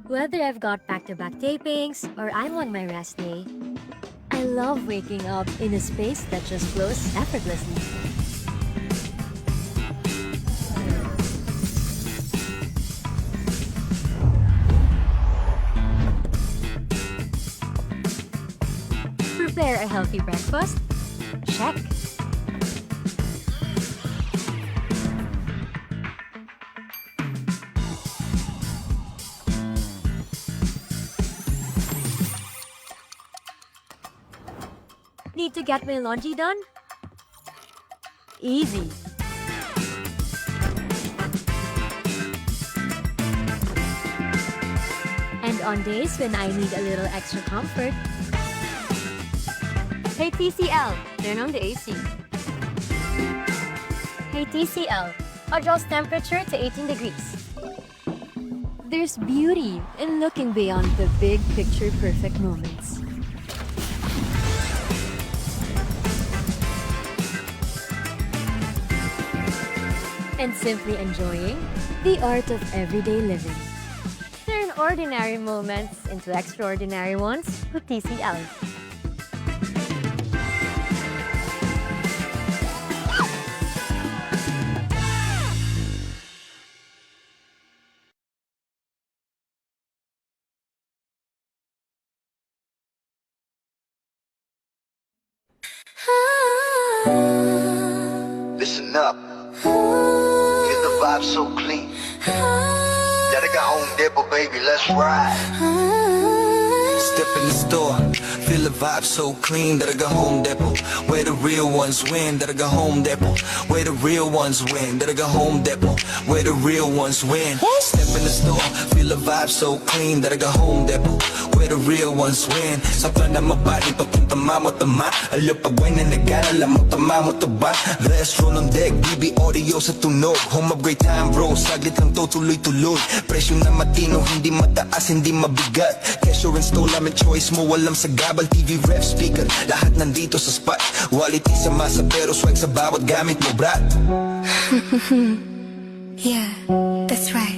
Whether I've got back-to-back tapings or I'm on my rest day, I love waking up in a space that just flows effortlessly. Prepare a healthy breakfast? Check. Need to get my laundry done? Easy. And on days when I need a little extra comfort, hey TCL, turn on the AC. Hey TCL, adjust temperature to 18 degrees. There's beauty in looking beyond the big picture perfect moments. And simply enjoying the art of everyday living. Turn ordinary moments into extraordinary ones with TCL. Listen up. Feel the vibe so clean. Gotta go home, Dipper, baby, let's ride. Step in the store, feel the vibe so clean that I go home depot. Where the real ones win, that I go home depot. Where the real ones win, that I go home depot. Where the real ones win. Step in the store, feel the vibe so clean that I go home depot. Where the real ones win. Sa plan na mabali, papunta mamo-tama. Alupagway na nag-alala mo, tama mo to ba? Restro ng deck, BB audio sa tunog. Home of great time bro, saglit lang to tuloy-tuloy. Presyo na matino, hindi mataas, hindi mabigat. Kesyo install namin choice mo, walang sagabal. TV ref speaker, lahat nandito sa spot. Quality sa masa pero swag sa bawat gamit mo, brat. Yeah, that's right.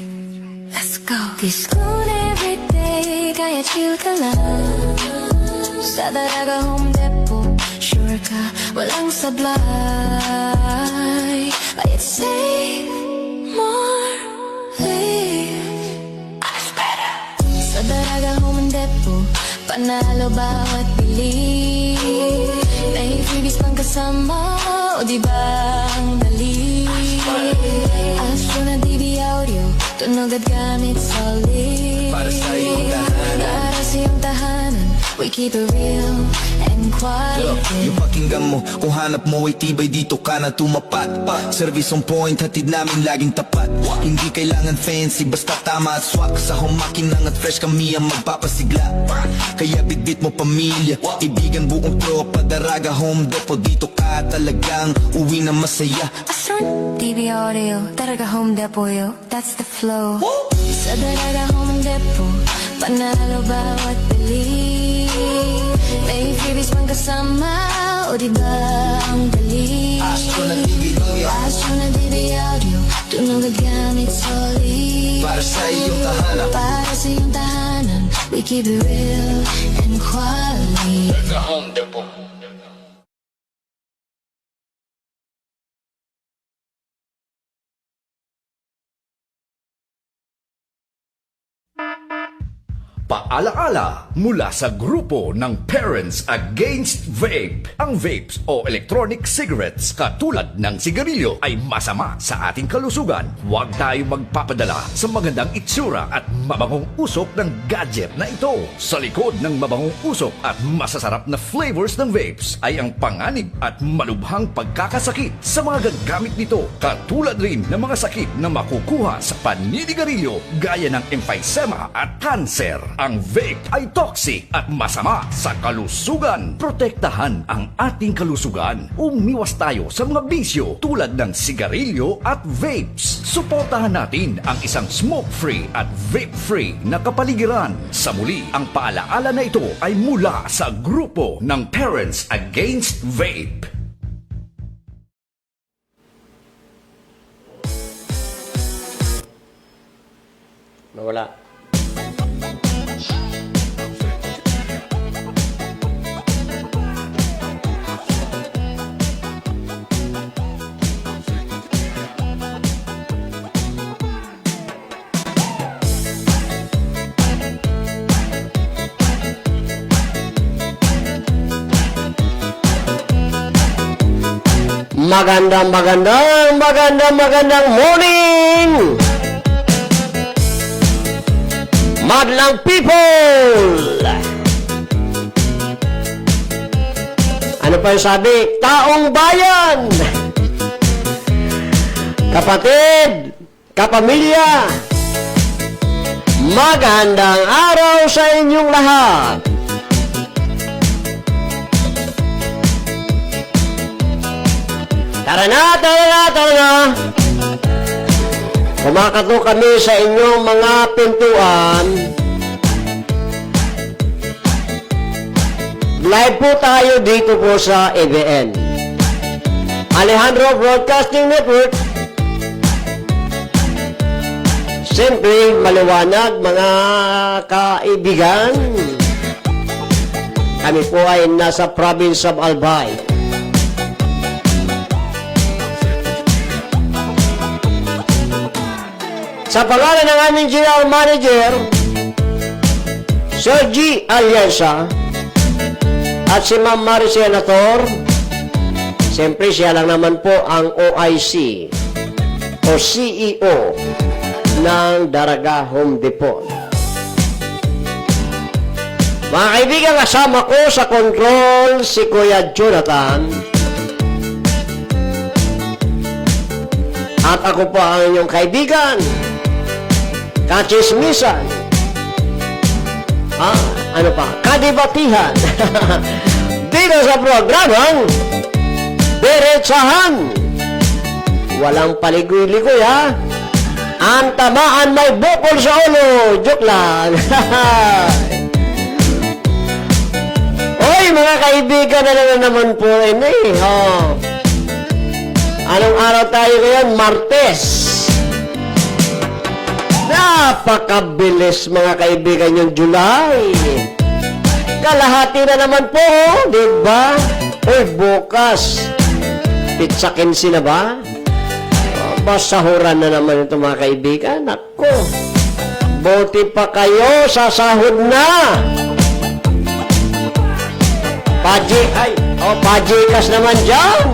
Let's go. Discount every day, kaya chill ka lang. Sa Daraga Home Depot, sure ka, walang sablay. Bayad save, more, live. Life's better. Sa Daraga Home Depot, panalo bawat bili. May freebies pang kasama, o diba ang dali? Astro na DB audio, tunog at gamit solid. Para sa iyong tahanan. Para sa iyong tahanan, we keep it real and quality. Yung pakinggan mo, kung hanap mo ay tibay, dito ka na tumapat. Service on point, hatid namin laging tapat. Hindi kailangan fancy, basta tama at swak. Sa humakinang at fresh kami ang magpapasigla. Kaya bitbit mo pamilya, ibigan buong tropa. Daraga Home Depot, dito ka talagang uwi na masaya. Astro DB audio, Daraga Home Depot, yo, that's the flow. Sa Daraga Home Depot, panalo bawat bili. May freebies pang kasama, o diba ang dali? Astro na DB audio, Astro na DB audio, tunog at gamit solid. para sa iyong tahanan. Para sa iyong tahanan, we keep it real and quality. Daraga Home Depot. Paalaala mula sa grupo ng Parents Against Vape. Ang vapes o electronic cigarettes katulad ng sigarilyo ay masama sa ating kalusugan. Huwag tayo magpapadala sa magandang itsura at mabangong usok ng gadget na ito. Sa likod ng mabangong usok at masasarap na flavors ng vapes ay ang panganib at malubhang pagkakasakit sa mga gagamit nito. Katulad rin ng mga sakit na makukuha sa paninigarilyo gaya ng emphysema at cancer. Ang vape ay toxic at masama sa kalusugan. Protektahan ang ating kalusugan. Umiwas tayo sa mga bisyo tulad ng sigarilyo at vapes. Suportahan natin ang isang smoke-free at vape-free na kapaligiran. Sa muli, ang paalaala na ito ay mula sa grupo ng Parents Against Vape. Nawala. Magandang morning! Madlang people! Ano pa yung sabi? Taong bayan! Kapatid! Kapamilya! Magandang araw sa inyong lahat! Tara na! Kumakato kami sa inyong mga pintuan. Live po tayo dito po sa ABN. Alejandro Broadcasting Network. Siyempre, maliwanag mga kaibigan. Kami po ay nasa province of Albay. Sa pangalan ng aming General Manager, Sir G. Alianza, at si Ma'am Mary Senator, siyempre siya lang naman po ang OIC o CEO ng Daraga Home Depot. Mga kaibigan, kasama ko sa control si Kuya Jonathan, at ako po ang inyong kaibigan, kachismisan, kadibatihan, dito sa programang Diretsahan. Walang paligoy-ligoy, ha? Ang tamaan may bukol sa ulo. Joke lang. Oy, mga kaibigan, na naman po rin eh. Anong araw tayo ngayon? Martes. Napakabilis, mga kaibigan, yung July. Kalahati na naman po, di ba? Uy, bukas, pizza 15 na ba? Masahuran na naman ito, mga kaibigan. Ako, buti pa kayo, sasahod na. Pajikas naman dyan.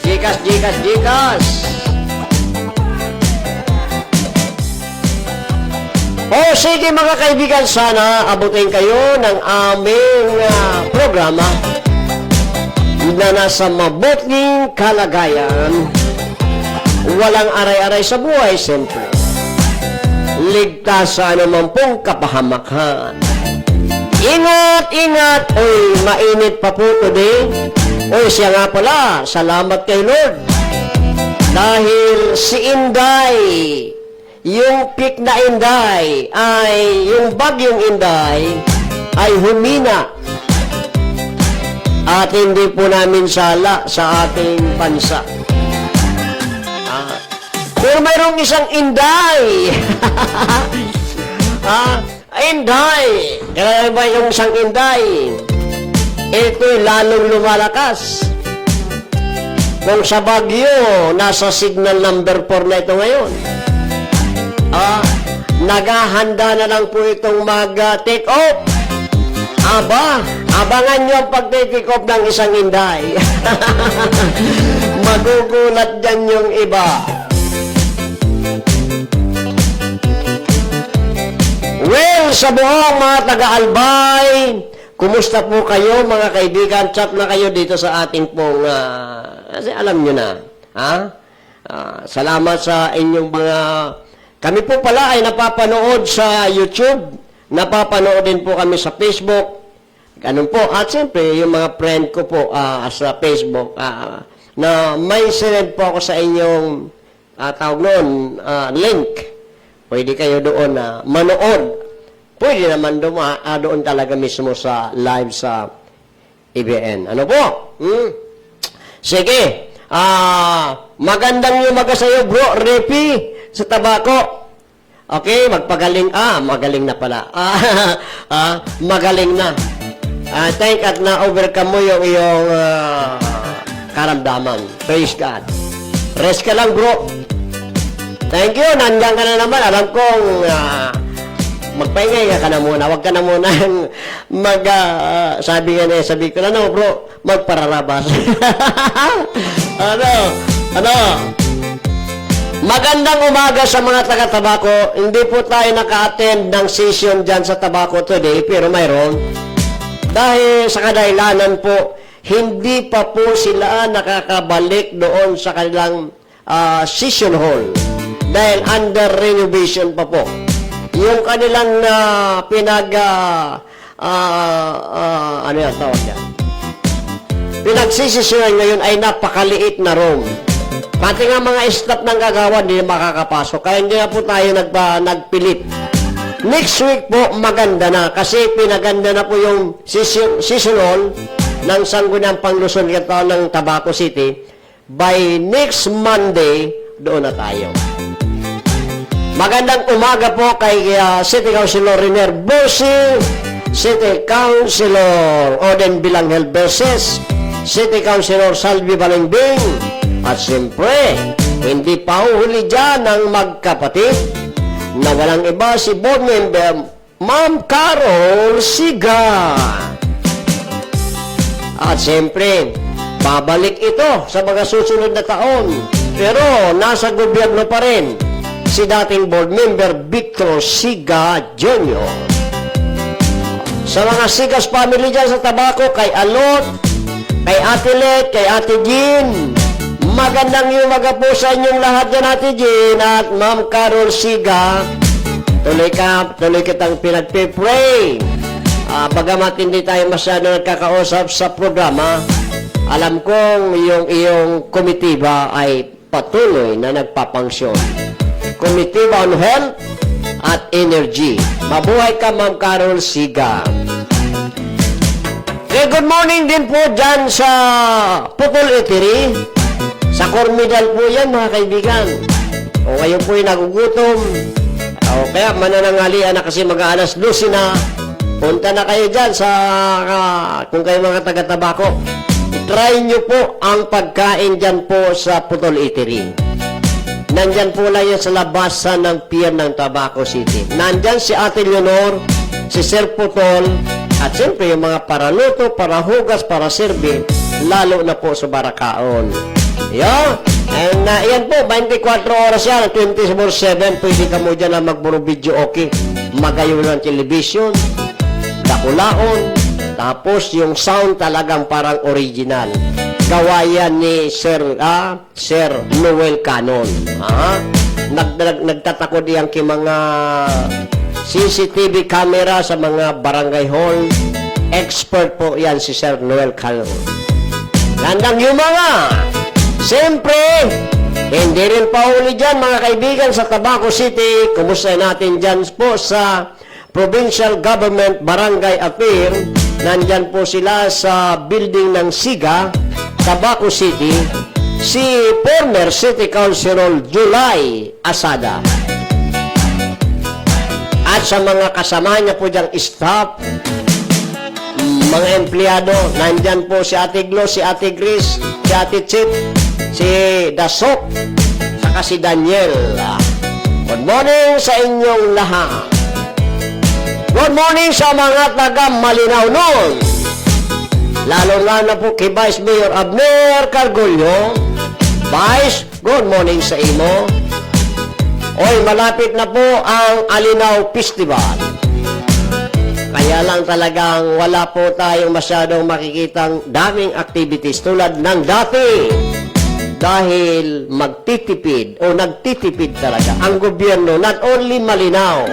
Jikas. Sige mga kaibigan, sana abutin kayo ng aming programa na nasa mabuting kalagayan. Walang aray-aray sa buhay, siyempre. Ligtas sa anumang pong kapahamakan. Ingat! Uy, mainit pa po today. Uy, siya nga pala, salamat kay Lord. Dahil si Inday, yung peak na Inday, yung bagyong Inday, ay humina. At hindi po namin sala sa ating bansa. Pero mayroong isang Inday. Inday. Kaya ba yung isang Inday? Ito'y lalong lumalakas. Kung sa Baguio, nasa signal number 4 na ito ngayon. Naghahanda na lang po itong mag-take off. Abangan nyo ang pag-take off ng isang Inday. Magugulat dyan yung iba. Well, sa buong mga taga-Albay, kumusta po kayo, mga kaibigan? Chat na kayo dito sa ating pong, kasi alam nyo na, salamat sa inyong mga, kami po pala ay napapanood sa YouTube, napapanood din po kami sa Facebook, ganun po, at siyempre, yung mga friend ko po sa Facebook, na may sinend po ako sa inyong, tawag noon, link. Pwede kayo doon manood. Pwede naman doon talaga mismo sa live sa ABN. Ano po? Sige. Magandang umaga sa iyo, bro. Repi sa Tabako. Okay, magpagaling. Magaling na pala. Magaling na. Thank at na-overcome mo yung iyong karamdaman. Praise God. Rest ka lang, bro. Thank you. Nandiyan ka na naman. Alam kong magpahinga ka na muna. Huwag ka na muna sabi ko na, no, bro, magpararabas. Ano? Magandang umaga sa mga taga-Tabaco. Hindi po tayo naka-attend ng session dyan sa Tabaco today, pero mayroon. Dahil sa kadahilanan po, hindi pa po sila nakakabalik doon sa kanilang session hall. Dahil under renovation pa po. Yung kanilang ano yan tawag yan? Pinagsisisunan ngayon ay napakaliit na room. Pati nga mga staff ng kagawan hindi makakapasok. Kaya hindi na po tayo nagpilit. Next week po, maganda na. Kasi pinaganda na po yung seasonal ng Sangguniang Panglusyon ng Tabaco City. By next Monday, doon na tayo. Magandang umaga po kay City Councilor Riner Bosi, City Councilor Oden Bilanghel Beses, City Councilor Salvi Balingbing, at siyempre, hindi pa huli dyan ang magkapatid na walang iba si board member Ma'am Carol Siga. At siyempre, babalik ito sa mga susunod na taon. Pero nasa gobyerno pa rin si dating board member Victor Siga Jr. Sa mga Sigas family dyan sa Tabaco, kay Alot, kay Ate Let, kay Ate Jean, magandang umaga po sa inyong lahat dyan, Ate Jean at Ma'am Carol Siga. Tuloy kitang pinagpipray. Bagamat hindi tayo masyado nagkakausap sa programa, alam kong yung iyong komitiba ay patuloy na nagpapangsyon. Komitiba on Health at Energy. Mabuhay ka, Ma'am Carol Siga. Good morning din po dyan sa Putol Eatery. Sa Cormidal po yan, mga kaibigan. O ngayon po yung nagugutom. O kaya mananangalian na kasi mag-aalas 12 na. Punta na kayo dyan sa, kung kayo mga taga-Tabaco. Try nyo po ang pagkain dyan po sa Putol Eatery. Nandyan po lang yan sa labasan ng pier ng Tabaco City. Nandyan si Ate Leonor, si Sir Putol, at siyempre yung mga paraluto, parahugas, para serve, lalo na po sa barakaon. And yan po, 24 oras yan, 24/7, pwede ka mo dyan na magburo video okay. Magayon ng television, dakulaon, tapos yung sound talagang parang original. Gawayan ni Sir Noel Canon. Nagtatakod yan kay mga CCTV camera sa mga barangay hall. Expert po yan si Sir Noel Canon. Landang yung mga siyempre, hindi rin pauli dyan mga kaibigan sa Tabaco City. Kumusta natin dyan po sa Provincial Government Barangay Affair. Nandyan po sila sa building ng Siga, Tabaco City, si former City Councilor July Asada. At sa mga kasama niya po diyang staff, mga empleyado, nandyan po si Ate Glo, si Ate Gris, si Ate Chip, si Dasok, saka si Daniel. Good morning sa inyong lahat. Good morning sa mga taga Malinaw noon. Lalo na po kay Vice Mayor Abner Cargolyo. Vice, good morning sa imo. Oy, malapit na po ang Alinaw Festival. Kaya lang talagang wala po tayong masyadong makikitang daming activities tulad ng dati. Dahil magtitipid o nagtitipid talaga ang gobyerno, not only Malinaw.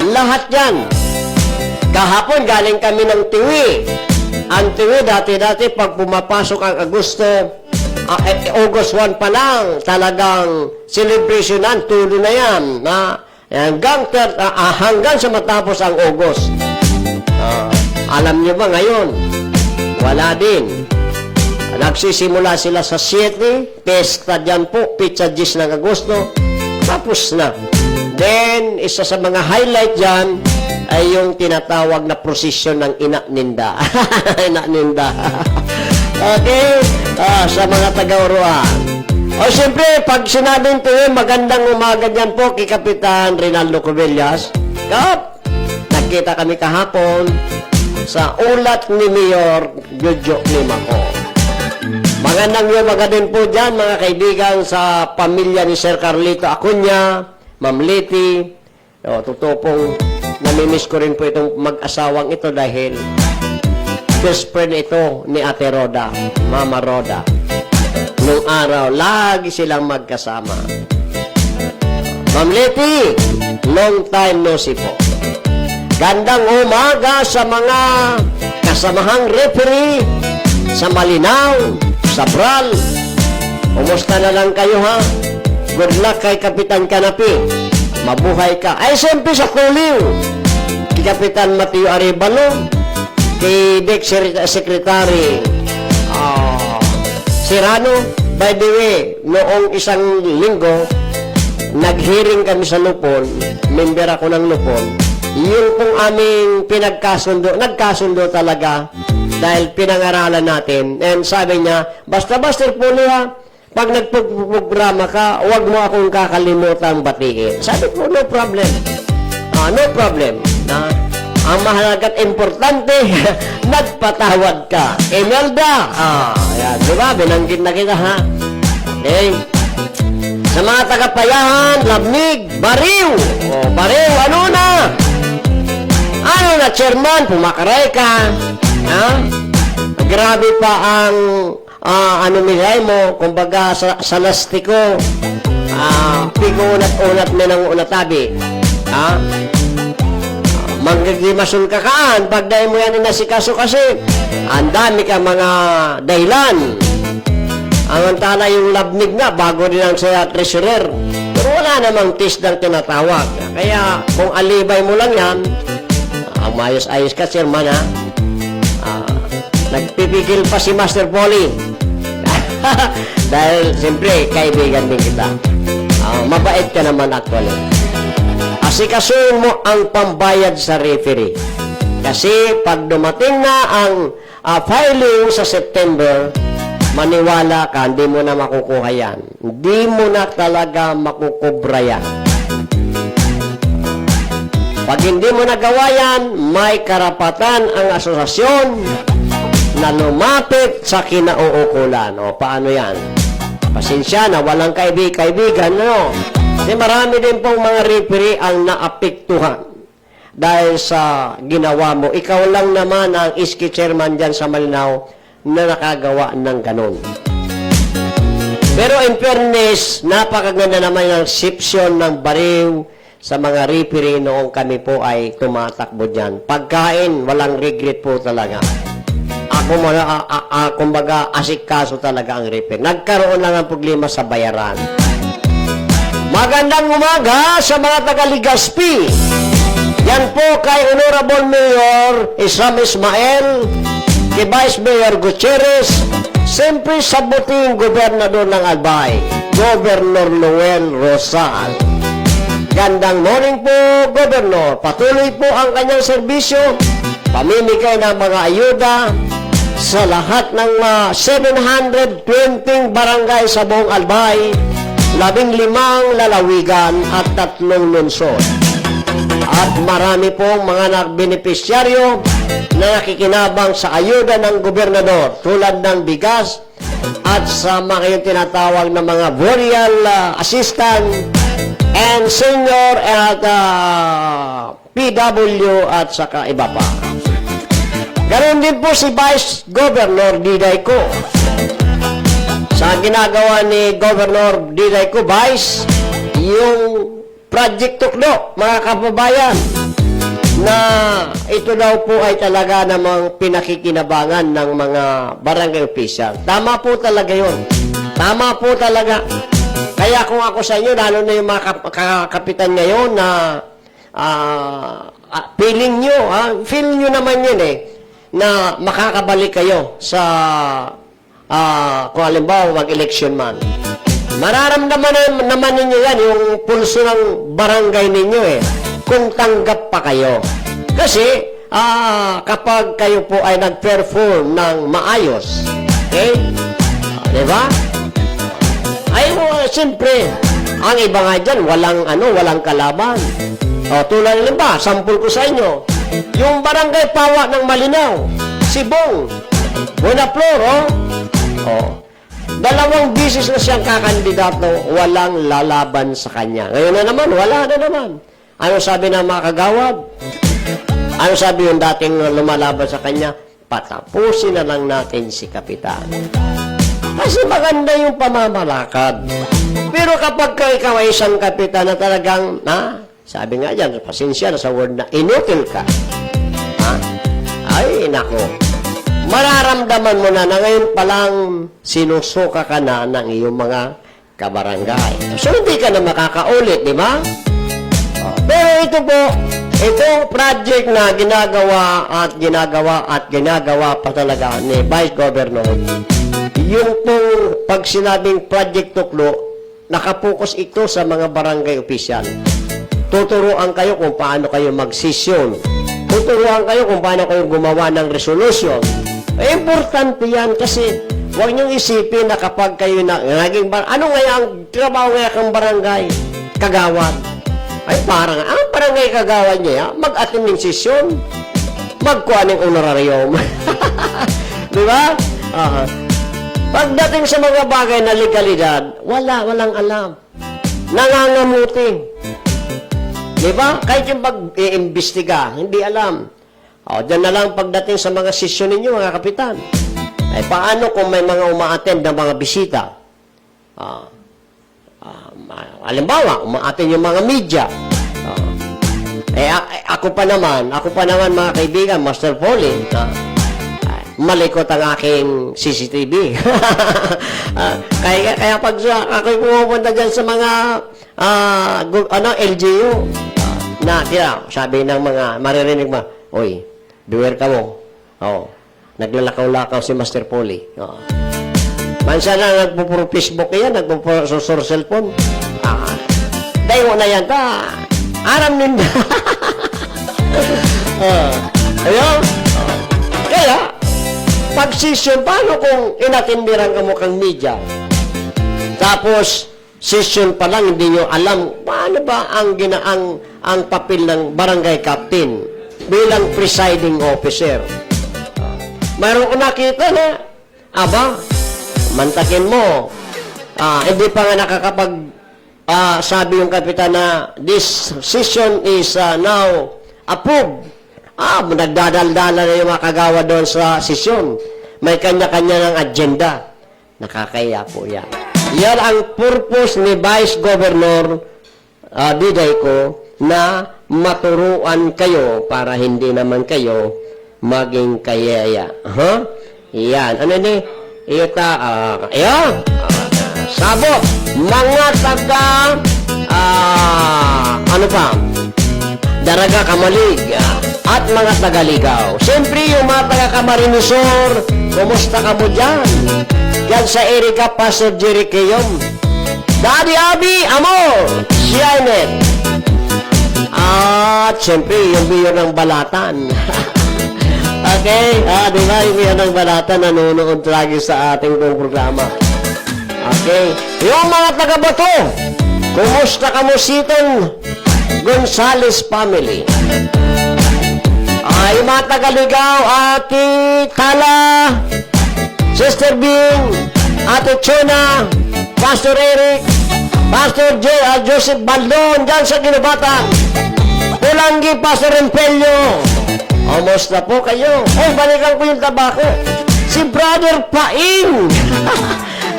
Lahat yan. Kahapon galing kami ng Tiwi. Ang Tiwi dati-dati pag pumapasok ang August 1 pa lang, talagang celebration na, tuloy na yan. Hanggang sa matapos ang August. Alam niyo ba ngayon? Wala din. Nagsisimula sila sa 7, pesta dyan po, pizza 10 ng Agosto, tapos na. Then, isa sa mga highlight dyan ay yung tinatawag na prosesyon ng Ina-Ninda. Ina-Ninda. Okay? Sa mga taga-uruan. O siyempre, pag sinabing ito yun, magandang umaga dyan po kay Kapitan Rinaldo Cubillas. Kap, nakita kami kahapon sa ulat ni Mayor Jojo Climaco. Magandang umaga din po dyan, mga kaibigan sa pamilya ni Sir Carlito Acuña, Ma'am Leti. Totoo pong namimiss ko rin po itong mag-asawang ito dahil best friend ito ni Ate Roda, Mama Roda. Nung araw, lagi silang magkasama. Ma'am Leti, long time no see po. Gandang umaga sa mga kasamahang referee sa Malinaw, sa Bral. Kumusta na lang kayo ha? Good luck kay Kapitan Kanapi. Mabuhay ka. Ay, siyempre sa Kuliw. Kay Kapitan Mateo Arevalo. Kay Dick Secretary Serrano. By the way, noong isang linggo, nag-hearing kami sa Lupon. Member ako ng Lupon. Yung pong aming pinagkasundo, nagkasundo talaga dahil pinangaralan natin. And sabi niya, basta-basta po niya, pag nagprograma ka, huwag mo akong kakalimutan batiin. Sabi ko, no problem. No problem. Ang mahalaga at importante, nagpatawad ka. Imelda. Yan. Diba? Binanggit na kita, ha? Okay. Sa mga tagapayahan, Labnig, Bariw. Bariw, ano na? Ano na, chairman? Pumakaray ka. Ha? Grabe pa ang ano nilay mo, kumbaga sa lastiko, pigunat-unat mo ng unatabi. Ha? Magdimasyon ka kaan, pag dahil mo yan inasikaso kasi, ang dami ka mga dahilan. Ang antala yung Labnig na, bago din ang sa treasurer. Pero wala namang tis ng tinatawag. Kaya, kung alibay mo lang yan, mayos-ayos ka, chairman, ha? Nagpipigil pa si Master Polly. Dahil, siyempre, kaibigan din kita. Mabait ka naman actually. Asikasuhin mo ang pambayad sa referee. Kasi, pag dumating na ang filing sa September, maniwala ka, hindi mo na makukuha yan. Hindi mo na talaga makukubra yan. Pag hindi mo nagawa yan, may karapatan ang asosasyon na lumapit sa kinauukulan. O, paano yan? Pasensya na, walang kaibigan, ano? Kasi marami din pong mga referee ang naapektuhan dahil sa ginawa mo. Ikaw lang naman ang iski chairman dyan sa Malinaw na nakagawa ng ganun. Pero in fairness, napakaganda naman ang sipsyon ng Bariw sa mga referee noong kami po ay tumatakbo dyan. Pagkain, walang regret po talaga. Kumbaga, asikaso talaga ang referee. Nagkaroon lang ang problema sa bayaran. Magandang umaga sa mga taga-Ligaspi. Yan po kay Honorable Mayor Isam Ismael, kay Vice Mayor Gutierrez, siyempre sa buting Gobernador ng Albay, Governor Noel Rosal. Gandang morning po, Governor. Patuloy po ang kanyang serbisyo, pamimigay ng mga ayuda sa lahat ng 720 barangay sa buong Albay, 15 lalawigan at 3 lungsod. At marami pong mga benepisyaryo na nakikinabang sa ayuda ng gobernador tulad ng bigas at sa mga yung tinatawag na mga burial assistant and senior at PW at saka iba pa. Ganon din po si Vice Governor Diday Ko. Sa ginagawa ni Governor Diday Ko, Vice, yung Project Tuklo, mga kababayan, na ito daw po ay talaga namang pinakikinabangan ng mga barangay official. Tama po talaga yun. Tama po talaga. Kaya kung ako sa inyo, lalo na yung mga kapitan ngayon na feeling nyo naman yun na makakabalik kayo sa kung halimbawa mag-election man. Mararamdaman naman ninyo yan, yung pulso ng barangay ninyo kung tanggap pa kayo. Kasi, kapag kayo po ay nag-perform ng maayos, okay? Diba? Ay, siyempre, ang iba nga dyan, walang kalaban. Tulad nila ba, sampul ko sa inyo, yung barangay Pawa ng Malinaw, si Bong, Buenaflor, dalawang bisis na siyang kakandidato, walang lalaban sa kanya. Ngayon na naman, wala na naman. Ano sabi ng mga kagawad? Ano sabi yung dating lumalaban sa kanya? Patapusin na lang natin si Kapitan. Kasi maganda yung pamamalakad. Pero kapag ikaw ay isang kapitan na talagang, sabi nga dyan, pasensya na sa word na inutil ka. Ay, nako. Mararamdaman mo na ngayon palang sinusuka ka na ng iyong mga kabarangay. So, hindi ka na makakaulit, di ba? Pero ito po, itong project na ginagawa pa talaga ni Vice Governor, yung pong pag sinabing Project Tuklo, nakapokus ito sa mga barangay official. Tuturuan kayo kung paano kayo mag-session. Tuturuan kayo kung paano kayo gumawa ng resolution. Importante yan kasi huwag niyong isipin na kapag kayo naging ano nga ang trabaho nga kang barangay? Kagawad. Ay parang, ang barangay kagawad niya, mag-attend ng session, magkuha ng honorarium. Di ba? Pagdating sa mga bagay na legalidad, walang alam. Nangangamuti. Diba? Kahit yung pag-iimbestiga, hindi alam. Diyan na lang pagdating sa mga sesyon ninyo, mga kapitan. Ay paano kung may mga uma-attend ng mga bisita? Halimbawa, uma-attend yung mga media. Ako pa naman mga kaibigan, Master Paulie, malikot ang aking CCTV. Kaya pag ako'y pumupunta dyan sa mga LGU, sabi ng mga maririnig mo, oy, beware ka mo. Naglalakaw-lakaw si Master Paulie. Mansa na nagpupuro Facebook yan, nagpupuro cellphone. Dahil mo na yan, aram ninda. Ayun. Kaya, pag-session, paano kung inatindiran ka mo kang media? Tapos, session pa lang, hindi nyo alam, paano ba ang papel ng barangay captain bilang presiding officer? Mayroon ko nakita na, mantakin mo, hindi pa nga sabi yung kapitan na, this session is now approved. Nagdadaldala na yung mga kagawa doon sa sesyon. May kanya-kanya ng agenda. Nakakaya po yan. Yan ang purpose ni Vice Governor Diday ko na maturuan kayo para hindi naman kayo maging kayaya. Yan. Ano ni? Sabot. Mga taga Daraga Kamalig at mga taga-Ligaw. Siyempre, yung mga taga-Camarinesor, kumusta ka mo dyan? Yan sa Erika, Pastor Jerry Keyom. Daddy Abby, Amor, Shianet. At siyempre, yung mayor ng Balatan. Okay? Di ba? Yung mayor ng Balatan nanonood lagi sa ating programa. Okay? Yung mga taga-Bato, kumusta ka mo siton? Gonzales family. Ay, mga taga-Ligaw, Ate Tala, Sister Bing, Ate Chona, Pastor Eric, Pastor Joseph Baldon, dyan sa Ginubatan, Pulangi, Pastor Empelio. Almost na po kayo. Balikan ko yung tabako. Si Brother Paing.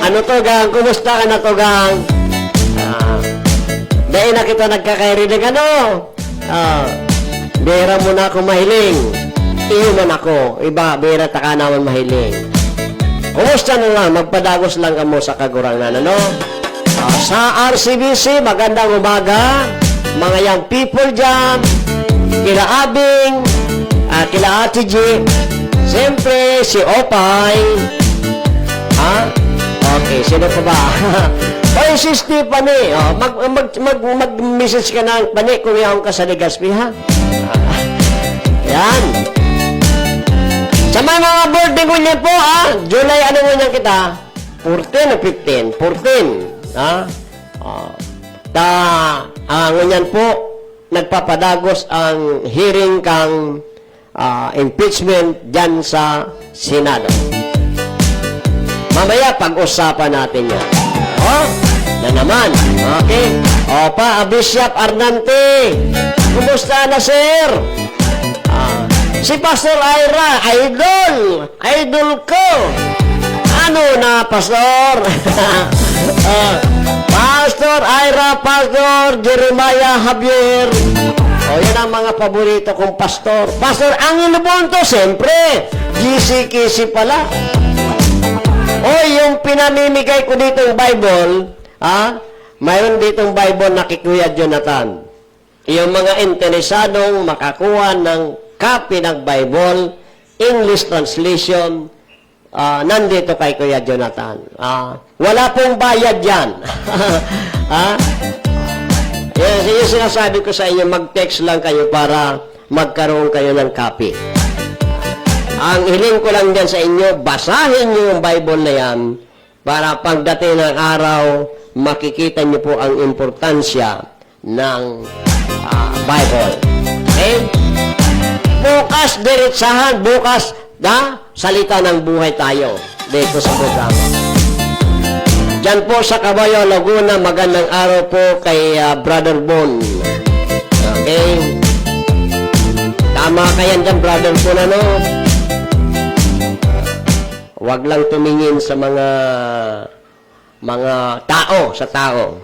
Ano to, gang? Kumusta ka na to, gang? Dahil na kita nagkakairinig, bera mo na ako mahiling. Iyo man ako. Iba, bera taka naman mahiling. Kumusta na lang? Magpadagos lang kamo sa kagurangan, sa RCBC, magandang umaga. Mga young people dyan. Kila Abing, kila Ate G. Siyempre, si Opay. Okay, sino pa ba? Oy, si Stephanie, mag-message ka na, Pani, kung yaong ka sa Legazpi, ha? Yan. Sa mga birthday ko niyo po, ha? July, ano mo niyan kita? 14 o 15? 14. Ha? Ngunyan po, nagpapadagos ang hearing kang impeachment dyan sa Senado. Mamaya, pag-usapan natin yan. Na naman. Okay. Bishop Arnante. Kumusta na, sir? Si Pastor Ira, idol. Idol ko. Ano na, Pastor? Pastor Ira, Pastor Jeremiah Javier. Yan ang mga paborito kong pastor. Pastor Angelo Bonto, siyempre. GC pala. Yung pinamimigay ko dito yung Bible, mayroon ditong Bible na kay Kuya Jonathan. Yung mga interesadong makakuha ng copy ng Bible, English translation, nandito kay Kuya Jonathan. Wala pong bayad yan. Yung sinasabi ko sa inyo, mag-text lang kayo para magkaroon kayo ng copy. Ang hiling ko lang dyan sa inyo, basahin nyo yung Bible na yan para pagdating ng araw, makikita nyo po ang importansya ng Bible. Okay? Bukas, diretsahan. Bukas, salita ng buhay tayo dito sa programa. Diyan po sa Caballo, Laguna, magandang araw po kay Brother Bon. Okay? Tama kayan dyan, Brother Bon, ano? Huwag lang tumingin sa mga tao, sa tao.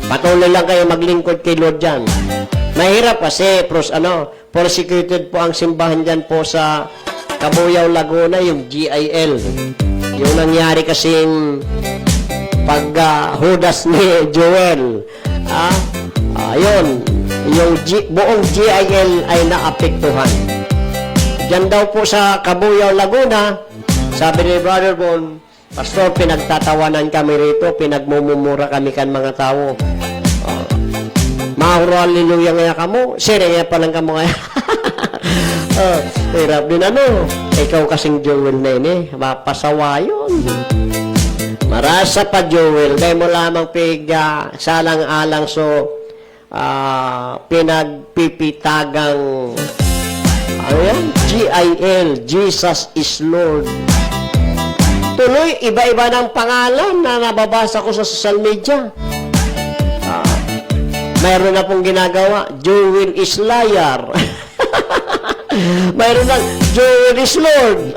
Patuloy lang kayo maglingkod kay Lord dyan. Mahirap kasi, persecuted po ang simbahan dyan po sa Cabuyao, Laguna, yung GIL. Yung nangyari kasing pag-hudas ni Joel. Yun, yung buong GIL ay naapektuhan. Diyan daw po sa Cabuyao, Laguna, sabi ni Brother Bon, Pastor, pinagtatawanan kami rito, pinagmumumura kami kan mga tao. Mahuro, hallelujah nga kamo, sirenya pa lang kamo nga. Hirap din ikaw kasing Joel na ini, mapasawa yun. Marasa pa Joel, dahil mo lamang salang-alang pinagpipitagang GIL, Jesus is Lord. Tuloy, iba-iba ng pangalan na nababasa ko sa social media. Mayroon na pong ginagawa, Joel is liar. Mayroon na, Joel is Lord.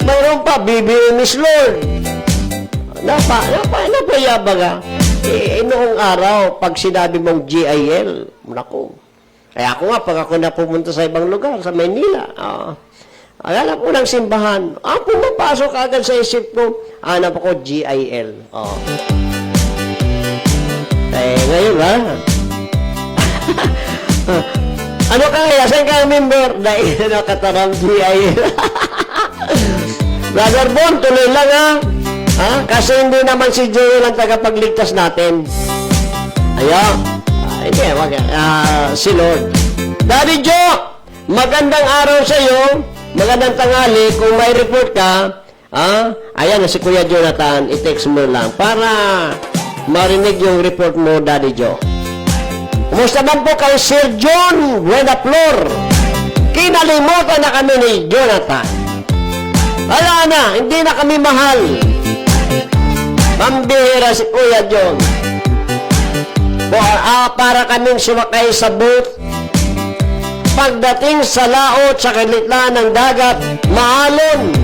Mayroon pa, BBM is Lord. Napayabaga. Noong araw, pag sinabi mong GIL, naku. Kaya ako nga, pag ako na pumunta sa ibang lugar, sa Maynila, alam ko ng simbahan, pumapasok agad sa isip ko, hanap ako GIL. Ngayon ano kaya? Saan ka member? Dahil katarang GIL. Brother Bon, tuloy lang kasi hindi naman si Joel ang tagapagligtas natin. Hindi, si Lord. Daddy Joe, magandang araw sa iyo. Magandang tanghali. Kung may report ka, ayan na si Kuya Jonathan, i-text mo lang para marinig yung report mo, Daddy Joe. Kumusta man po kay Sir John Buenaflor? Kinalimutan na kami ni Jonathan. Wala na, hindi na kami mahal. Mambihira si Kuya John. Para kaming sumakay sa boat. Pagdating sa laot sa gitna ng dagat, maalon.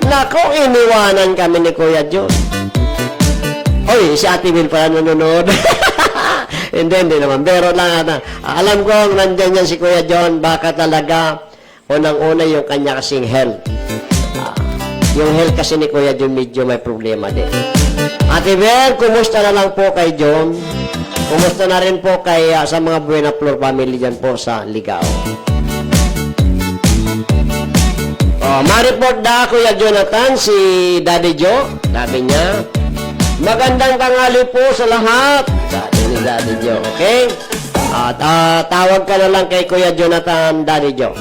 Nako, iniwanan kami ni Kuya John. Oy, si Ate Will pala nanonood. Hindi naman. Pero lang, alam ko, nandyan yan si Kuya John. Baka talaga, unang-una yung kanya kasing health. Yung health kasi ni Kuya John, medyo may problema din. Ate Will, kumusta na lang po kay John? Kumusta na rin po kay sa mga Buenaflor family dyan po sa Ligao. Ma-report na Kuya Jonathan, si Daddy Joe. Sabi niya, magandang tanghali po sa lahat. Sabi ni Daddy Joe, okay? At tawag ka na lang kay Kuya Jonathan, Daddy Joe.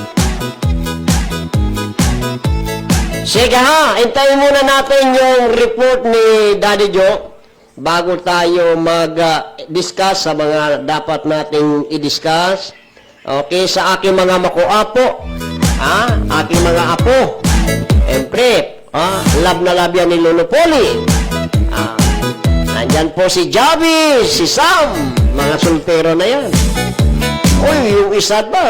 Sige ha, hintayin muna natin yung report ni Daddy Joe bago tayo mag-discuss sa mga dapat nating i-discuss. Okay, sa aking mga makuapo, aking mga apo. Siyempre, love na love yan ni Lolo Poli. Nandyan po si Javi, si Sam, mga soltero na yan. Uy, yung isa ba,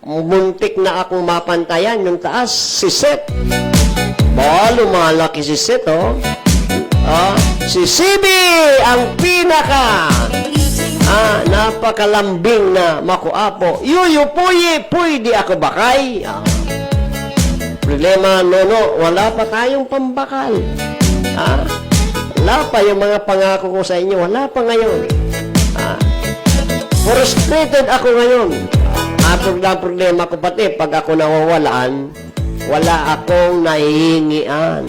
muntik na akong mapantayan, yung taas, si Seth. Lumalaki si Seth, oh. Si Sibi, ang pinaka, napakalambing na makuapo. Yuyu, puy, di ako bakay. Problema, Nono, wala pa tayong pambakal. Wala pa yung mga pangako ko sa inyo. Wala pa ngayon. Frustrated ako ngayon. Problema ko pati, pag ako nawawalaan, wala akong nahihingian.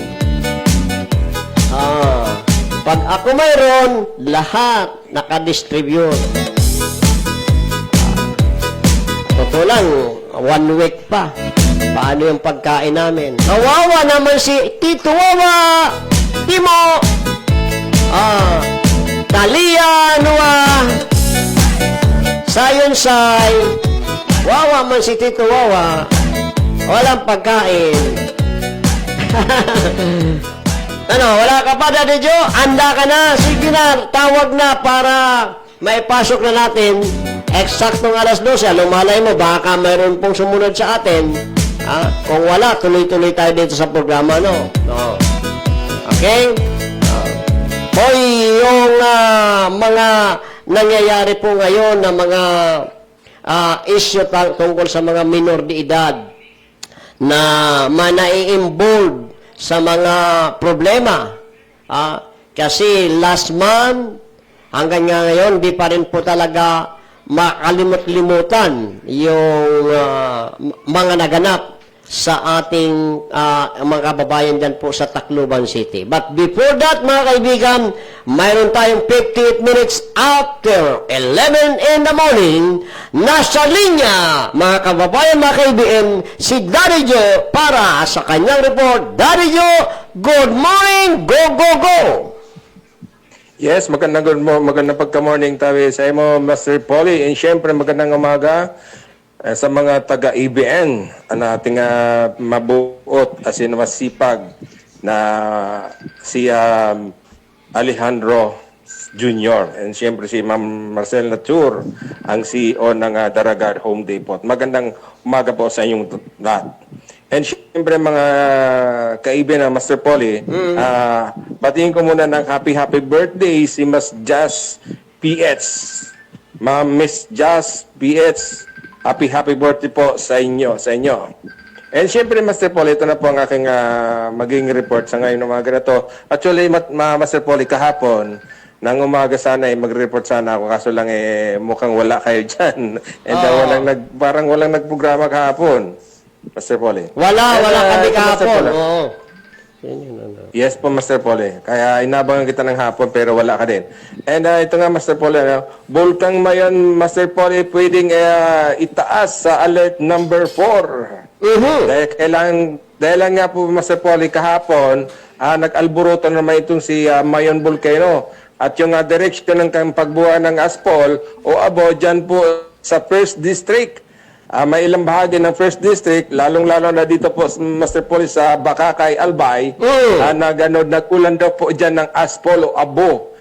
Pag ako mayroon, lahat nakadistribute. Totoo lang, 1 week pa. Paano yung pagkain namin? Kawawa naman si Tito Wawa, Timo, Talia, Noah, Sayonsay. Wawa man si Tito Wawa. Walang pagkain. Wala ka pa, Daddy Joe? Anda ka na. Sige na, tawag na para maipasok na natin. Eksaktong alas 12. Lumalay mo, baka mayroon pong sumunod sa atin. Kung wala, tuloy-tuloy tayo dito sa programa, no? Okay? Hoy, yung mga nangyayari po ngayon na mga issue tungkol sa mga minor de edad na manai-involve sa mga problema. Kasi last month, hanggang ngayon, di pa rin po talaga makalimut-limutan yung mga naganap sa ating mga kababayan dyan po sa Tacloban City. But before that, mga kaibigan, mayroon tayong 58 minutes after 11 in the morning. Nasa linya, mga kababayan, mga kaibigan, si Daddy Joe para sa kanyang report. Daddy Joe, good morning! Go, go, go! Yes, magandang pagka-morning tayo sa imo, Master Polly. And syempre, magandang umaga sa mga taga-ABN ang ating mabuot as in masipag na si Alejandro Jr. And syempre si Ma'am Marcel Natur, ang CEO ng Daraga Home Depot. Magandang umaga po sa inyong lahat. And syempre mga kaibigan ng Master Polly, batiin ko muna ng happy birthday si Miss Jazz PH. Ma'am Miss Jazz PH, happy birthday po sa inyo. And syempre, Master Polly, ito na po ang aking maging report sa ngayon umaga na to. Actually, Master Polly, kahapon, nang umaga sana mag-report sana ako, kaso lang mukhang wala kayo dyan. And parang walang nagprograma kahapon, Master Polly. Wala kami kahapon. Oo. Yes po, Master Polly. Kaya inabangan kita ng hapon pero wala ka din. And ito nga, Master Polly, Bulkang Mayon, Master Polly, pwedeng itaas sa alert number 4. Dahil lang nga po, Master Polly, kahapon, nag-alburutan naman itong si Mayon Volcano. At yung direksyon ng pagbuha ng aspol o abo dyan po sa 1st District. May ilang bahagi ng 1st District, lalong-lalo na dito po, Master Polly, sa Bakakay, Albay, nagulan daw po dyan ng aspol o abo.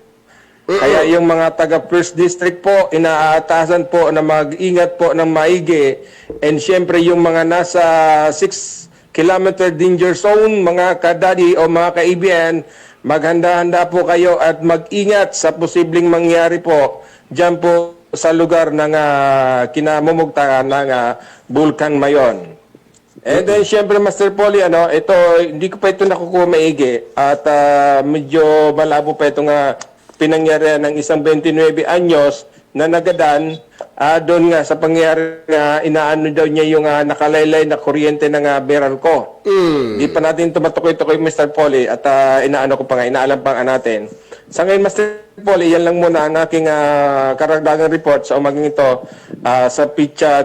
Kaya yung mga taga 1st District po, inaatasan po na mag-ingat po ng maigi. And syempre yung mga nasa 6 kilometer danger zone, mga kadadi o mga kaibigan, maghanda-handa po kayo at mag-ingat sa posibleng mangyari po dyan po sa lugar ng kinamumugtakan ng Bulkang Mayon. And then, syempre, Master Polly, ito, hindi ko pa ito nakukuha maigi at medyo malabo pa itong pinangyarihan ng isang 29 anyos na nagadan doon nga sa pangyayari nga inaano daw niya yung nakalaylay na kuryente ng Meralco. Di pa natin tumatukoy-tukoy, Mr. Polly, at inaano ko pa nga, inaalam pa nga natin. Sa ngayon, Mr. Polly, yan lang muna ang aking karagdagang report sa umaging ito sa pitsa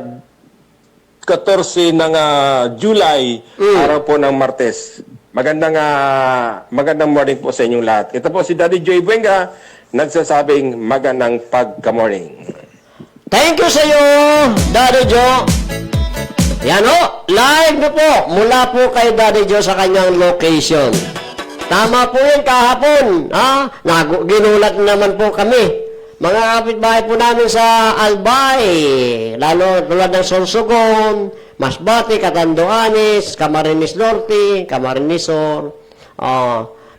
14 ng July, araw po ng Martes. Magandang morning po sa inyong lahat. Ito po si Daddy Joy Buenga, nagsasabing magandang pagka-morning. Thank you sa iyo, Daddy Joe. Yan o, live na po mula po kay Daddy Joe sa kanyang location. Tama po yun kahapon. Ginulat naman po kami. Mga kapitbahay po namin sa Albay, lalo tulad ng Sorsogon, Masbate, Catanduanes, Camarines Norte, Camarines Sur.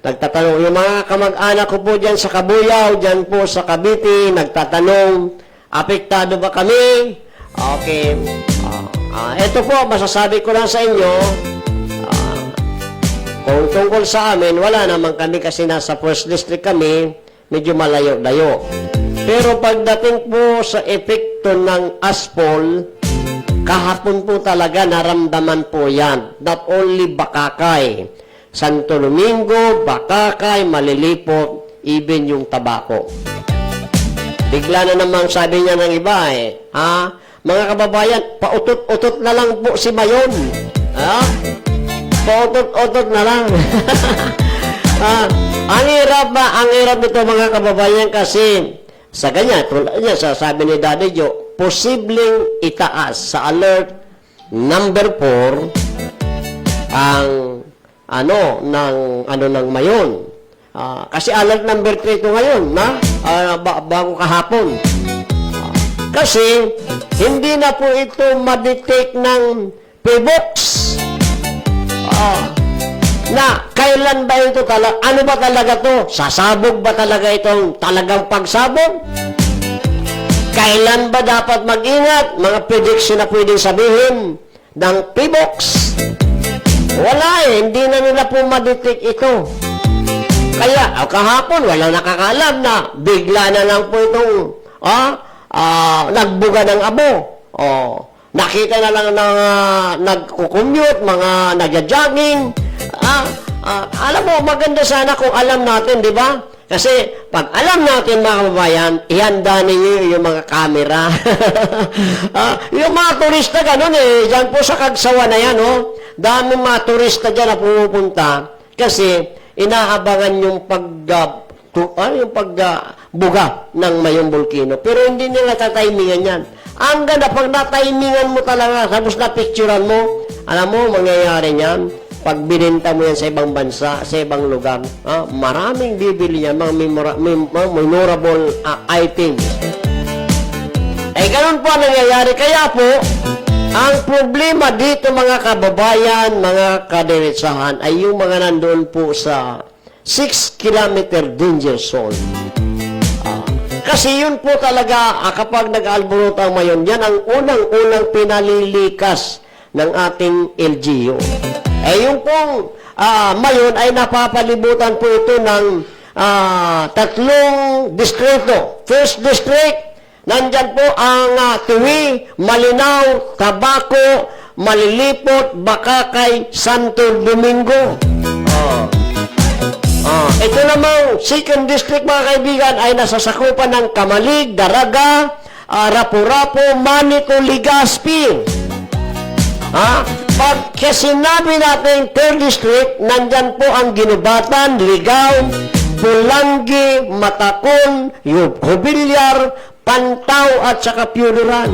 Nagtatanong, yung mga kamag-anak ko po dyan sa Kabuyaw, dyan po sa Cavite, nagtatanong, apektado ba kami? Okay. Ito po, masasabi ko lang sa inyo, kung tungkol sa amin, wala naman kami kasi nasa first district kami, medyo malayo-layo. Pero pagdating po sa epekto ng ASPOL, kahapon po talaga naramdaman po yan. Not only Bakakay, Santo Domingo, Bakakay, Malilipot, even yung tabako. Bigla na namang sabi niya ng iba mga kababayan, pautot-utot na lang po si Mayon. Pautot-utot na lang. Ang hirap nito mga kababayan kasi sa ganyan, tulad niya, sabi ni Daddy Joe, posibleng itaas sa alert number 4 ang ng Mayon. Kasi alert number 3 ito ngayon, bago kahapon. Kasi, hindi na po ito ma-detect ng PBOX. Na, kailan ba ito talaga? Ano ba talaga to? Sasabog ba talaga itong talagang pagsabog? Kailan ba dapat mag-ingat? Mga prediction na pwedeng sabihin ng PBOX. Wala hindi na nila po ma-detect ito. Kaya, kahapon, walang nakakaalam na bigla na lang po itong nagbuga ng abo. Nakita na lang ng nagkukommute, mga nagja-jogging. Alam mo, maganda sana kung alam natin, di ba? Kasi pag alam natin, mga kababayan, ihanda ninyo yung mga camera. Yung mga turista ganun dyan po sa Kagsawa na yan, daming mga turista dyan na pumupunta kasi inaabangan yung pagbuga ng Mayong Volcano. Pero hindi nila tatimingan yan. Ang ganda, pag natimingan mo talaga, tapos na-picturean mo, alam mo, mangyayari niyan, pag binenta mo yan sa ibang bansa, sa ibang lugar, maraming bibili niya, mga memorable items. Ganun po ang nangyayari. Kaya po, ang problema dito mga kababayan, mga kadiretsahan, ay yung mga nandoon po sa 6-kilometer danger zone. Kasi yun po talaga, kapag nag-alborot ang Mayon, yan ang unang-unang pinalilikas ng ating LGU. Yung pong Mayon ay napapalibutan po ito ng 3 distrito. First district, nandyan po ang Tuwi, Malinaw, Tabaco, Malilipot, Bakakay, Santo Domingo. Ito namang second district mga kaibigan ay nasasakupan ng Kamalig, Daraga, Rapu-Rapu, Manico, Legazpi. Pag sinabi natin third district, nandyan po ang Ginubatan, Ligaw, Pulangi, Matacon, Jubilyar, Pantaw at saka Piuduran.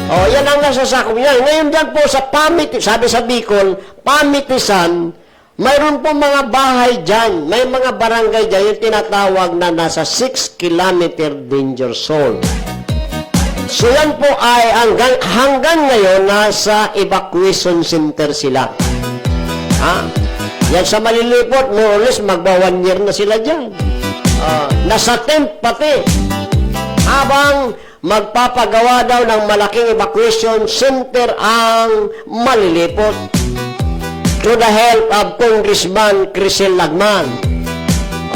Yan ang nasasakop niya. Ngayon dyan po sa sabi sa Bicol, Pamitisan, mayroon po mga bahay dyan, may mga barangay dyan, yung tinatawag na nasa 6-kilometer danger zone. So yan po ay hanggang ngayon nasa evacuation center sila. Yan sa Malilipot, more or less, magba 1 year na sila dyan. Nasa tent pati. Habang magpapagawa daw ng malaking evacuation center ang Malilipot. To the help of Congressman Crisel Lagman.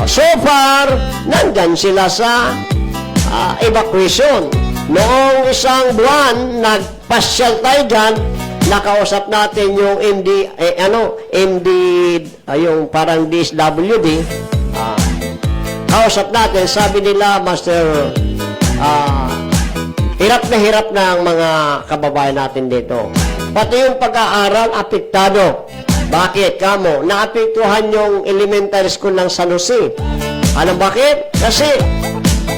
So far, nandyan sila sa evacuation. Noong isang buwan, nagpasyal tayo dyan, nakausap natin yung yung parang DSWD, kausap natin, sabi nila, Master, hirap na ang mga kababayan natin dito. Pati yung pag-aaral, apektado. Bakit? Kamo, naapektuhan yung elementary school ng San Jose. Ano bakit? Kasi,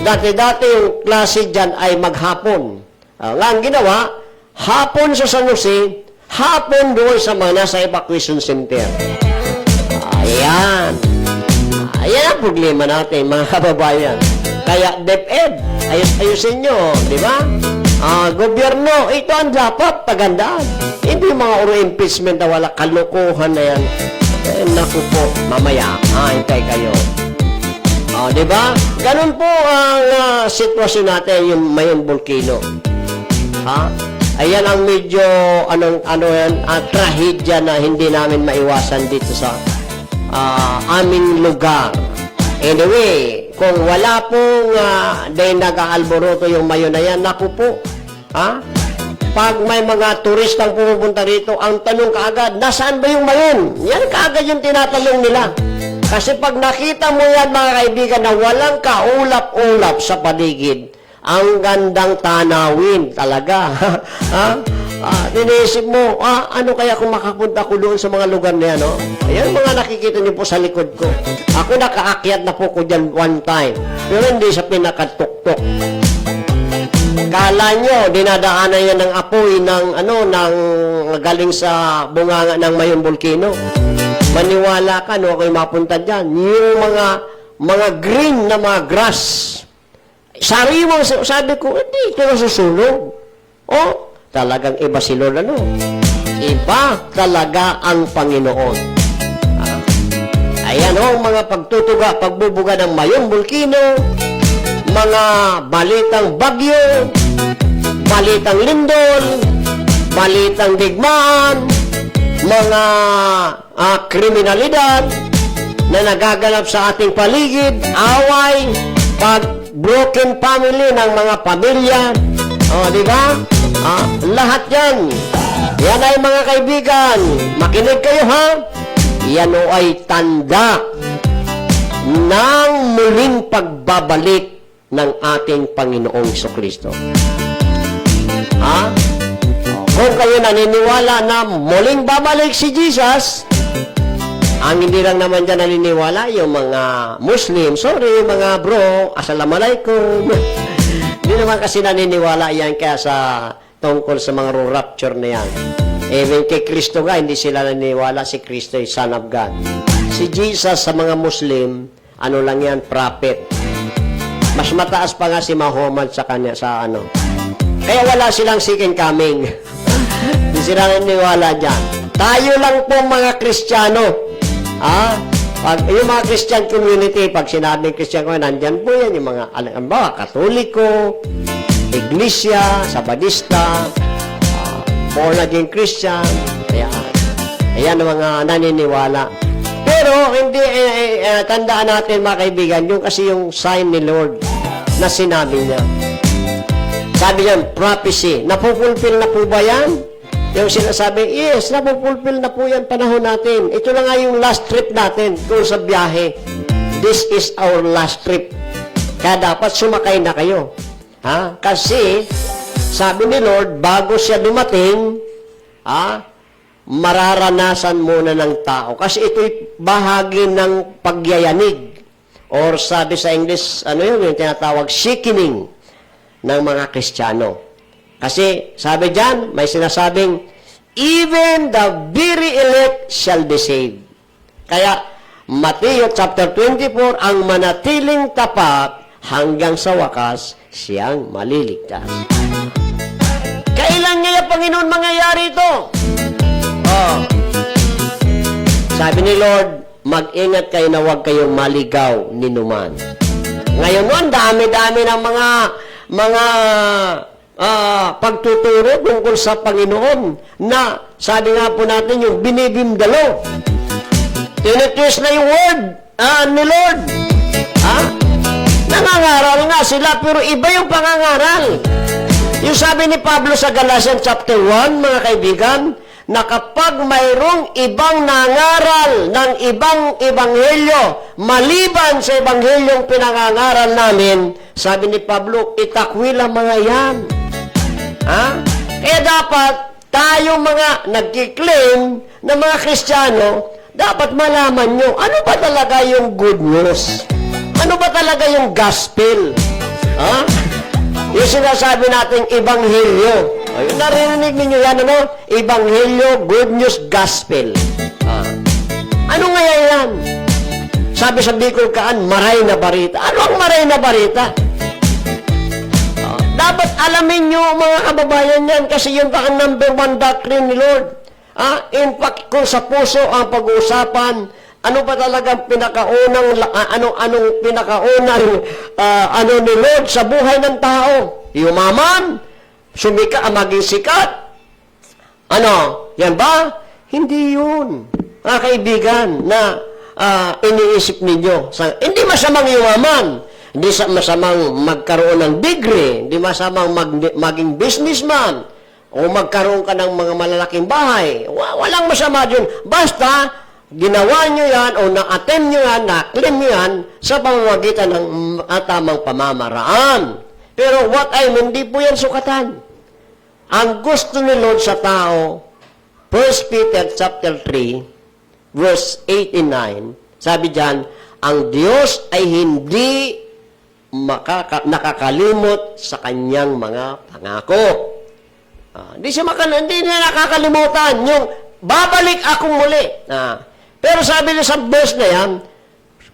dati-dati yung klase dyan ay maghapon. Ang ginawa, hapon sa San Jose, hapon doon sa mga nasa evacuation center. Ayan. Ayan ang problema natin, mga kababayan. Kaya DepEd, ayusin nyo, di ba? Gobyerno, ito ang dapat pagandaan. Hindi mga impeachment na wala, kalokohan na yan. Naku po, mamaya, hintay kayo. Di ba? Ganun po ang sitwasyon natin, yung Mayon Volcano. Ayan ang medyo, trahedya na hindi namin maiwasan dito sa aming lugar. Anyway, kung wala pong dahil nag-aalboroto yung Mayon na yan, naku po, pag may mga turistang pumupunta rito, ang tanong kaagad, nasaan ba yung Mayon? Yan kaagad yung tinatanong nila. Kasi pag nakita mo yan, mga kaibigan, na walang kaulap-ulap sa paligid, ang gandang tanawin talaga. Iniisip mo, ano kaya kung makapunta ko doon sa mga lugar na yan, no? Ayan mga nakikita niyo po sa likod ko. Ako nakaakyat na po ko dyan one time, pero hindi sa pinakatuktok. Kala nyo, dinadaanan yan ng apoy ng galing sa bunganga ng Mayon Volcano. Maniwala ka, no, ako'y mapunta dyan. Yung mga green na mga grass. Sariwang, sabi ko, hindi ito nasusunog. Talagang iba si Lord, Iba talaga ang Panginoon. Ayan mga pagtutuga, pagbubuga ng Mayon Volcano, mga balitang bagyo, balitang lindol, balitang digmaan, mga kriminalidad na nagaganap sa ating paligid, away, broken family ng mga pamilya, di ba? Lahat yan. Yan ay mga kaibigan, makinig kayo yan ay tanda ng muling pagbabalik ng ating Panginoong Jesucristo. Kung kayo naniniwala na muling babalik si Jesus, ang hindi lang naman dyan naniniwala yung mga Muslim. Sorry mga bro, assalamualaikum. Hindi naman kasi naniniwala yan kaya sa tungkol sa mga rapture na yan. Even kay Kristo nga, hindi sila naniniwala si Kristo ay Son of God. Si Jesus sa mga Muslim, lang yan, prophet. Mas mataas pa nga si Muhammad sa kanya, Kaya wala silang second coming. Hindi sila naniniwala dyan. Tayo lang po mga Kristiyano. Yung mga Christian community, pag sinabing Christian community, nandyan po yan, yung mga, Katoliko, Iglesia, Sabadista, born again Christian, ayan ang mga naniniwala. Pero, hindi, tandaan natin mga kaibigan, yung kasi yung sign ni Lord na sinabi niya. Sabi niya, prophecy, napupulfill na po ba yan? Yung sinasabi, yes, napupulfill na po yan panahon natin. Ito na nga yung last trip natin kung sa biyahe. This is our last trip. Kaya dapat sumakay na kayo. Kasi, sabi ni Lord, bago siya dumating, mararanasan muna ng tao. Kasi ito'y bahagi ng pagyayanig. Or sabi sa English, yung tinatawag, sickening ng mga Kristiyano. Kasi, sabi dyan, may sinasabing, even the very elect shall be saved. Kaya, Mateo chapter 24, ang manatiling tapat hanggang sa wakas, siyang maliligtas. Kailan niya, Panginoon, mangyayari ito? Sabi ni Lord, mag-ingat kayo na huwag kayong maligaw ni numan. Ngayon nun, dami-dami ng mga pagtuturo tungkol sa Panginoon na sabi nga po natin yung binibimdalo. Tinitwist na yung word ni Lord. Nangangaral nga sila, pero iba yung pangangaral. Yung sabi ni Pablo sa Galatians chapter 1, mga kaibigan, na kapag mayroong ibang nangaral ng ibang ebanghelyo, maliban sa ebanghelyong pinangangaral namin, sabi ni Pablo, itakwil ang mga yan. Ha? Kaya dapat tayong mga nagkiklaim na mga Kristiyano, dapat malaman nyo, ano ba talaga yung good news? Ano ba talaga yung gospel? Ha? Yung sinasabi natin, ebanghelyo. Ayun, narinig ninyo yan, ano? Ebanghelyo, good news, gospel. Ano nga yan? Sabi sa Bicol Kaan, maray na barita. Ano ang maray na barita? Dapat alamin nyo, mga kababayan yan, kasi yun pa ang number 1 doctrine ni Lord. In fact, kung sa puso ang pag-uusapan, ano ba talagang pinakaunang, anong pinakaunang, ni Lord sa buhay ng tao? Yumaman, sumika, maging sikat. Ano? Yan ba? Hindi yun. Mga kaibigan, na iniisip ninyo. Hindi masamang yumaman. Hindi masamang magkaroon ng degree. Hindi masamang maging businessman. O magkaroon ka ng mga malalaking bahay. Walang masama dyan. Basta, ginawa nyo yan o na-attempt nyo yan, na-claim nyo yan sa pamamagitan ng tamang pamamaraan. Pero what I mean, hindi po yan sukatan. Ang gusto ni Lord sa tao, 1 Peter chapter 3, verse 8 and 9, sabi dyan, ang Diyos ay hindi nakakalimot sa kanyang mga pangako. Hindi niya nakakalimutan yung babalik ako muli. Pero sabi niya sa verse na yan,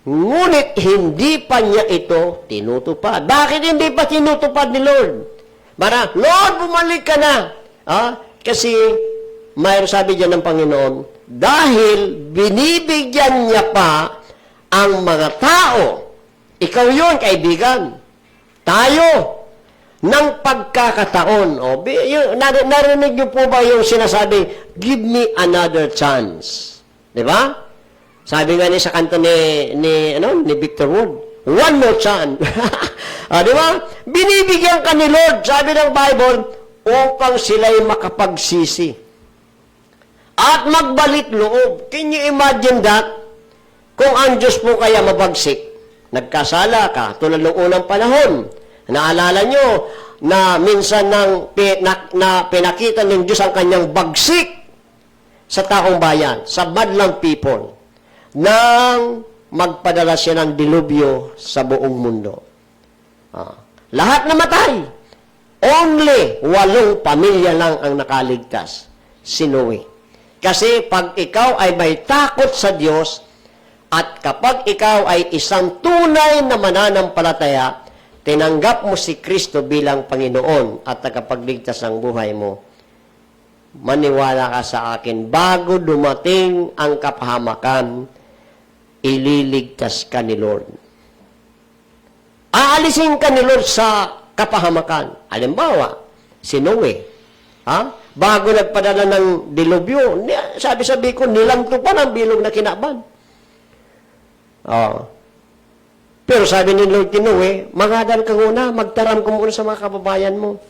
ngunit hindi pa niya ito tinutupad. Bakit hindi pa tinutupad ni Lord? Lord, bumalik ka na. Kasi, mayroon sabi dyan ng Panginoon, dahil binibigyan niya pa ang mga tao, ikaw yun, kaibigan, tayo, ng pagkakataon. Narinig niyo po ba yung sinasabi, give me another chance? Diba? Sabi nga sa kanta ni Victor Wood, one more chance. Diba? Binibigyan ka ni Lord, sabi ng Bible, upang sila'y makapagsisi. At magbalik loob. Can you imagine that? Kung ang Diyos po kaya mabagsik, nagkasala ka, tulad ng unang panahon, naalala nyo na minsan pinakita ng Diyos ang kanyang bagsik sa taong bayan, sa madlang people, nang magpadala siya ng dilubyo sa buong mundo. Lahat namatay. Only 8 pamilya lang ang nakaligtas. Si Noe. Kasi pag ikaw ay may takot sa Diyos, at kapag ikaw ay isang tunay na mananampalataya, tinanggap mo si Kristo bilang Panginoon at tagapagligtas ng buhay mo, maniwala ka sa akin, bago dumating ang kapahamakan, ililigtas ka ni Lord. Aalisin ka ni Lord sa kapahamakan. Halimbawa, si Noe. Bago nagpadala ng dilubyo, sabi ko, nilanto pa ng bilog na kinaban. Pero sabi ni Lord kay Noe, mangadal ka muna, magtaram ka muna sa mga kababayan mo.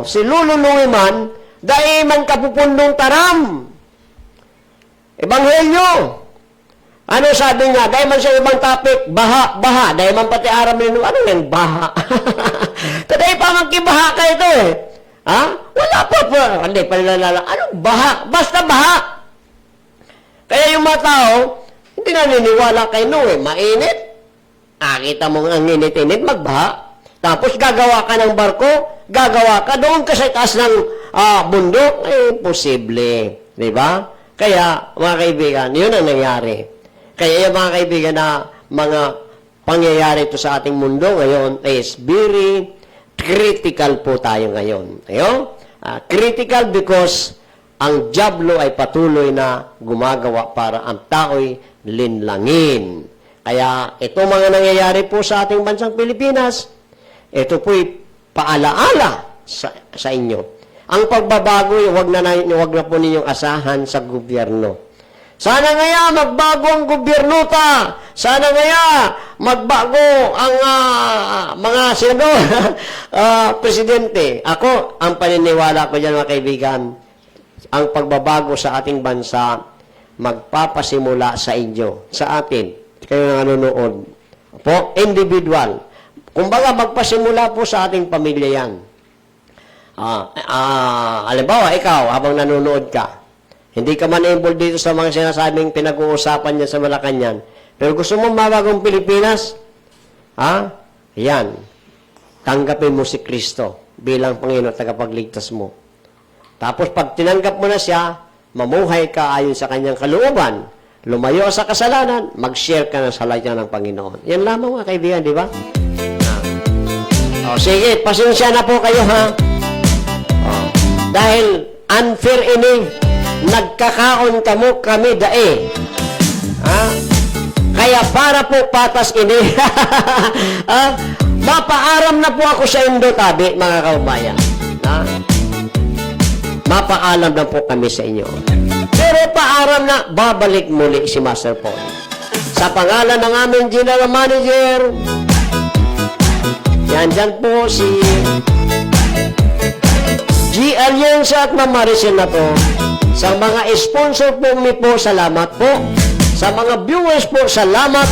Si Lolo Noe man, dahil man kapupundong taram. Ebanghelyo. Ano sabi niya? Dahil man sa ibang topic, baha. Dahil man pati aram nino, ano yung baha? Taday pa magkibaha ka ito eh. Wala pa po. Hindi, palalala. Anong baha? Basta baha. Kaya yung mga tao, hindi naniniwala kay Noe. Mainit. Kita mo ang init-init, magbaha. Tapos gagawa ka ng barko, gagawa ka doon ka sa taas ng bundok. Imposible. Diba? Kaya, mga kaibigan, yun ang nangyari. Kaya yung mga kaibigan na mga pangyayari ito sa ating mundo ngayon is very critical po tayo ngayon. Critical because ang dyablo ay patuloy na gumagawa para ang tao'y linlangin. Kaya ito mga nangyayari po sa ating bansang Pilipinas, ito po'y paalaala sa inyo. Ang pagbabago, huwag na po ninyong asahan sa gobyerno. Sana ngaya magbago ang gobyerno ta. Sana ngaya magbago ang mga senador, presidente. Ako, ang paniniwala ko dyan mga kaibigan, ang pagbabago sa ating bansa, magpapasimula sa inyo, sa atin, kayo na nanonood. Po, individual. Kumbaga, magpasimula po sa ating pamilya yan. Halimbawa, ikaw, habang nanonood ka, hindi ka man involved dito sa mga sinasabing pinag-uusapan niya sa Malacanang, pero gusto mo mabagong Pilipinas, yan, tanggapin mo si Kristo bilang Panginoon at tagapagligtas mo. Tapos pag tinanggap mo na siya, mamuhay ka ayon sa kanyang kalooban, lumayo sa kasalanan, mag-share ka na sa salita ng Panginoon. Yan lamang mga kaibigan, di ba? Sige, pasensya na po kayo ha. Dahil unfair ini, nagkakaon kami dae. Kaya para po patas ini. Mapaaram na po ako sa Indo Tabi, mga kaubayan. Mapaalam na po kami sa inyo. Pero paaram na, babalik muli si Master Paul. Sa pangalan ng aming General Manager, yan dyan po si G. Alianza at Ma'am Maricel na to. Sa mga sponsor po po, salamat po. Sa mga viewers po, salamat.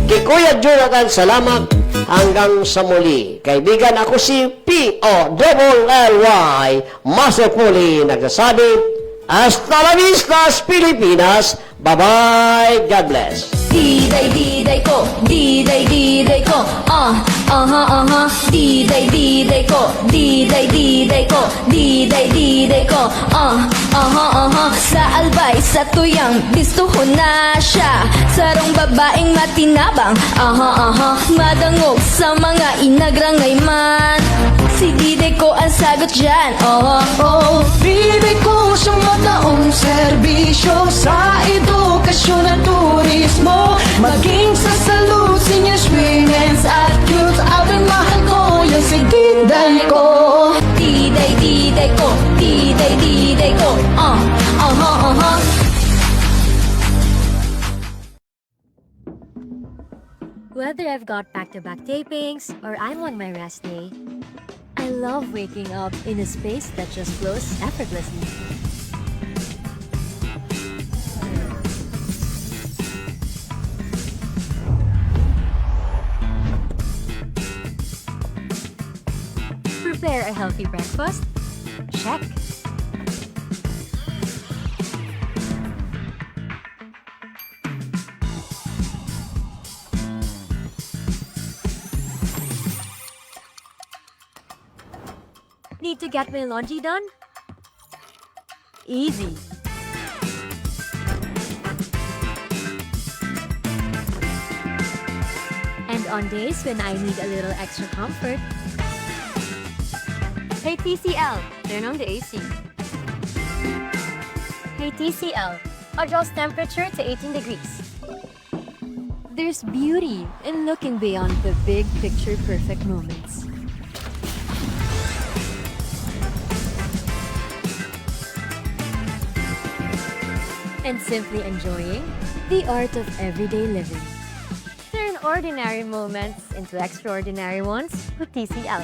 Kay Kuya Jonathan, salamat. Hanggang sa muli. Kaibigan, ako si P.O.L.L.Y. Master Poli, nagsasabi, hasta la vista, Pilipinas. Bye-bye. God bless. Diday ko, diday ko, diday ko, diday ko, diday ko, sa albay, sa tuyang, gustuhon na siya, sarong babaeng matinabang, madangog sa mga inagrangay man, si diday ko ang sagot dyan, Bibi ko siyang mataong serbisyo sa edukasyon at turismo, maging sa salud, seniors, women's at youth. Abing mahal ko yung si Diday ko. Diday ko, diday ko, Whether I've got back-to-back tapings or I'm on my rest day, I love waking up in a space that just flows effortlessly. Prepare a healthy breakfast? Check. Need to get my laundry done? Easy. And on days when I need a little extra comfort, hey TCL, turn on the AC. Hey TCL, adjust temperature to 18 degrees. There's beauty in looking beyond the big picture perfect moments. And simply enjoying the art of everyday living. Turn ordinary moments into extraordinary ones with TCL.